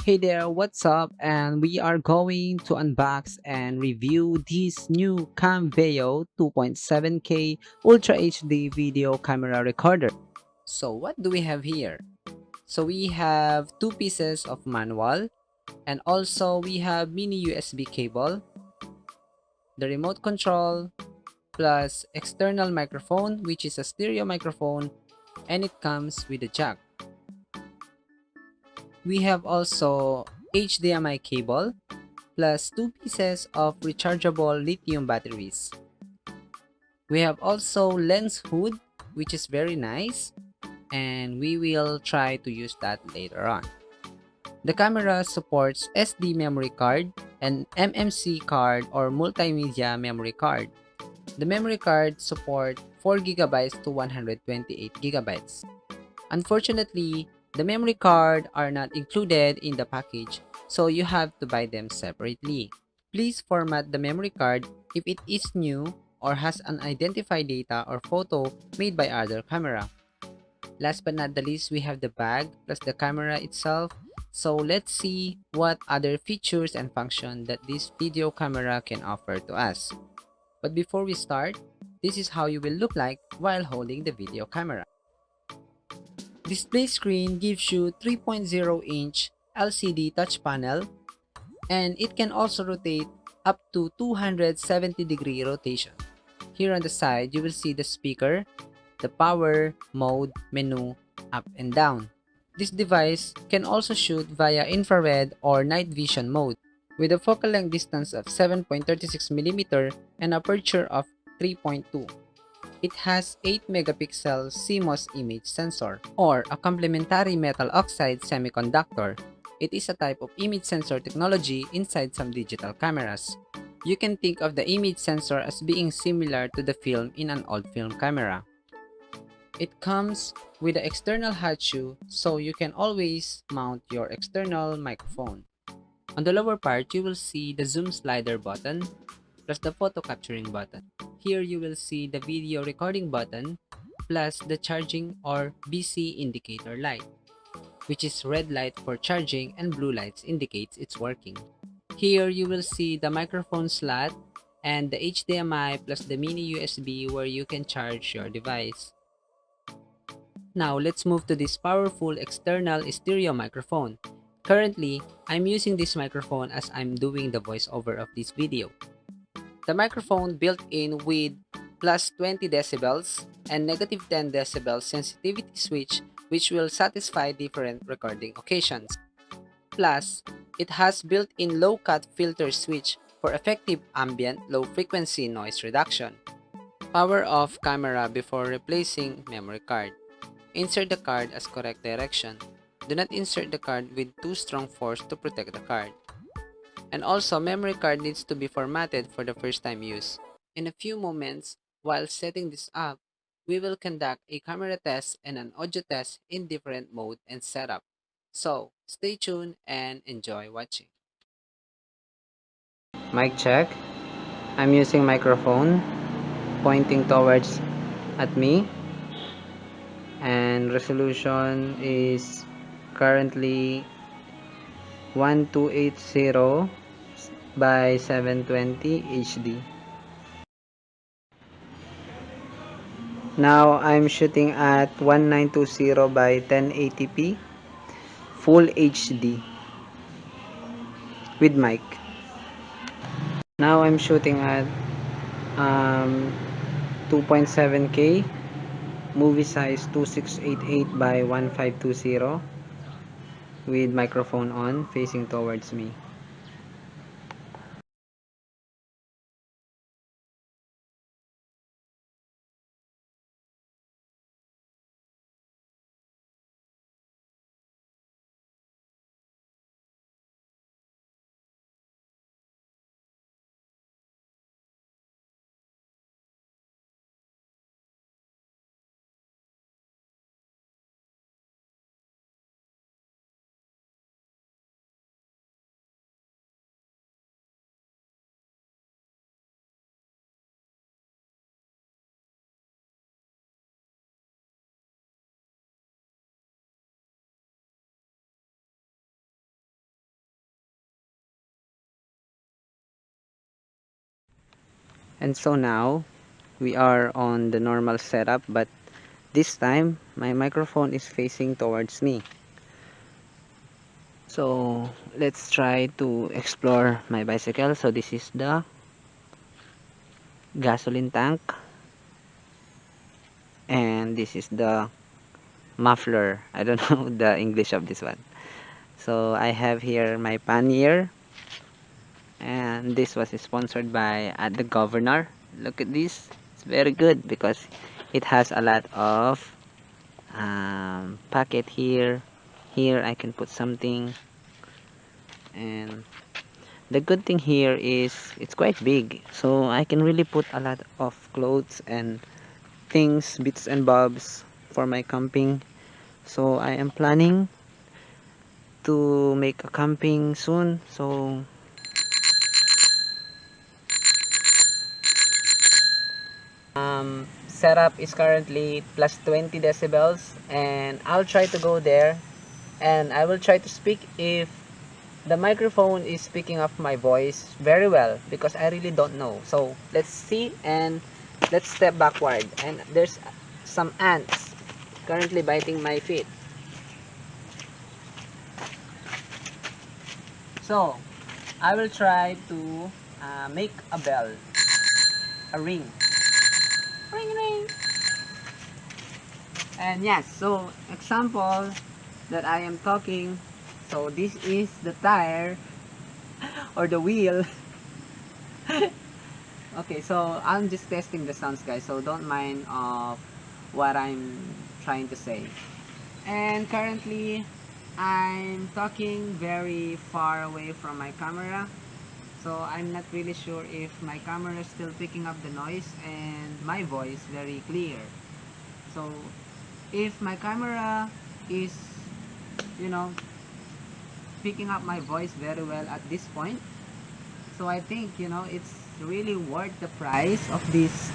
Hey there, what's up? And we are going to unbox and review this new Camveo 2.7K Ultra HD video camera recorder. So what do we have here? So we have two pieces of manual, and also we have mini USB cable, the remote control, plus external microphone, which is a stereo microphone, and it comes with a jack. We have also HDMI cable plus two pieces of rechargeable lithium batteries. We have also lens hood, which is very nice, and we will try to use that later on. The camera supports SD memory card and MMC card or multimedia memory card. The memory card supports 4 GB to 128 GB. Unfortunately, the memory card are not included in the package, so you have to buy them separately. Please format the memory card if it is new or has unidentified data or photo made by other camera. Last but not the least, we have the bag plus the camera itself. So let's see what other features and function that this video camera can offer to us. But before we start, this is how you will look like while holding the video camera. Display screen gives you 3.0-inch LCD touch panel, and it can also rotate up to 270-degree rotation. Here on the side, you will see the speaker, the power, mode, menu, up and down. This device can also shoot via infrared or night vision mode with a focal length distance of 7.36mm and aperture of 3.2. It has 8-megapixel CMOS image sensor or a complementary metal oxide semiconductor. It is a type of image sensor technology inside some digital cameras. You can think of the image sensor as being similar to the film in an old film camera. It comes with an external hot shoe, so you can always mount your external microphone. On the lower part, you will see the zoom slider button plus the photo capturing button. Here you will see the video recording button plus the charging or BC indicator light, which is red light for charging and blue lights indicates it's working. Here you will see the microphone slot and the HDMI plus the mini USB where you can charge your device. Now let's move to this powerful external stereo microphone. Currently, I'm using this microphone as I'm doing the voiceover of this video. The microphone built in with plus 20 decibels and negative 10 decibels sensitivity switch, which will satisfy different recording occasions. Plus, it has built-in low-cut filter switch for effective ambient low-frequency noise reduction. Power off camera before replacing memory card. Insert the card as correct direction. Do not insert the card with too strong force to protect the card. And also, memory card needs to be formatted for the first time use. In a few moments, while setting this up, we will conduct a camera test and an audio test in different mode and setup. So, stay tuned and enjoy watching. Mic check. I'm using microphone pointing towards at me, and resolution is currently 1280 by 720 HD. Now I'm shooting at 1920 by 1080p full HD with mic. Now I'm shooting at 2.7K movie size 2688 by 1520 with microphone on facing towards me. And so now we are on the normal setup, but this time my microphone is facing towards me. So let's try to explore my bicycle. So this is the gasoline tank, and this is the muffler. I don't know the English of this one. So I have here my pannier, and this was sponsored by the governor. Look at this. It's very good because it has a lot of packet here. Here I can put something, and the good thing here is it's quite big, so I can really put a lot of clothes and things, bits and bobs for my camping. So I am planning to make a camping soon. So setup is currently plus 20 decibels, and I'll try to go there and I will try to speak if the microphone is picking up my voice very well, because I really don't know. So let's see, and let's step backward. And there's some ants currently biting my feet. So I will try to make a bell, a ring. Ring ring. And yes, so example that I am talking. So this is the tire or the wheel. Okay, so I'm just testing the sounds, guys, so don't mind of what I'm trying to say. And currently I'm talking very far away from my camera, so I'm not really sure if my camera is still picking up the noise and my voice very clear. So if my camera is, you know, picking up my voice very well at this point, so I think, it's really worth the price of this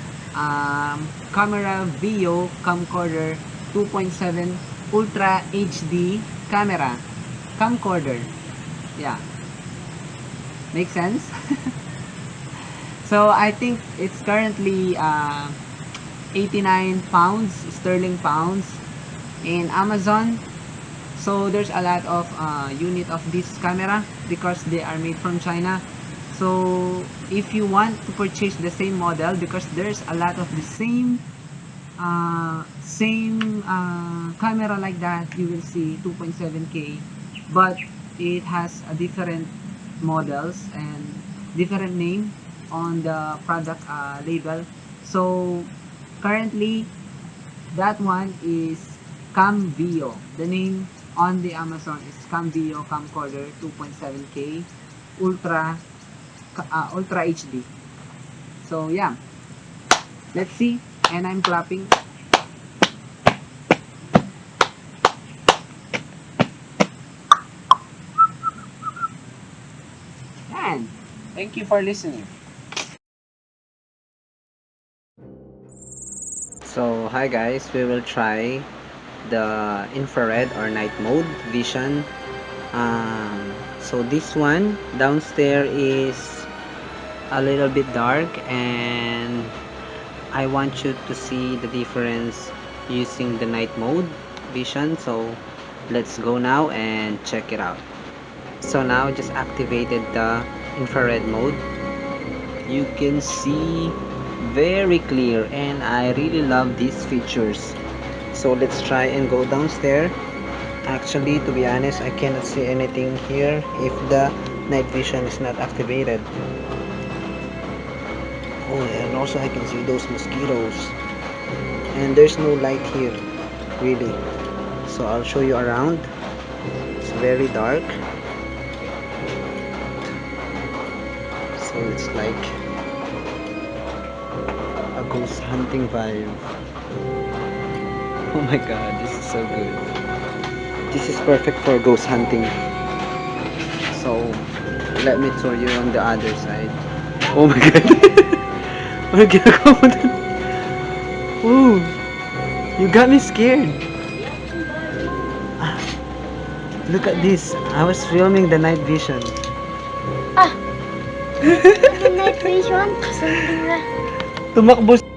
Camveo Camcorder 2.7 Ultra HD camera. Camcorder. Yeah. Makes sense? So I think it's currently 89 pounds, sterling pounds in Amazon. So there's a lot of unit of this camera because they are made from China. So if you want to purchase the same model, because there's a lot of the same camera like that, you will see 2.7K, but it has a different models and different name on the product label. So currently that one is Camveo. The name on the Amazon is Camveo Camcorder 2.7K Ultra HD. So yeah, let's see. And I'm clapping. And thank you for listening. So hi guys, we will try the infrared or night mode vision. So this one downstairs is a little bit dark, and I want you to see the difference using the night mode vision. So let's go now and check it out. So now just activated the infrared mode. You can see very clear, and I really love these features. So let's try and go downstairs. Actually, to be honest, I cannot see anything here if the night vision is not activated. Oh, and also I can see those mosquitoes, and there's no light here really. So I'll show you around. It's very dark, so it's like a ghost hunting vibe. Oh my god, this is so good. This is perfect for ghost hunting. So let me show you on the other side. Oh my god. Ano ginagawa mo dun? Oh, you got me scared. Look at this. I was filming the night vision. Night vision. Sundin na. Tumakbo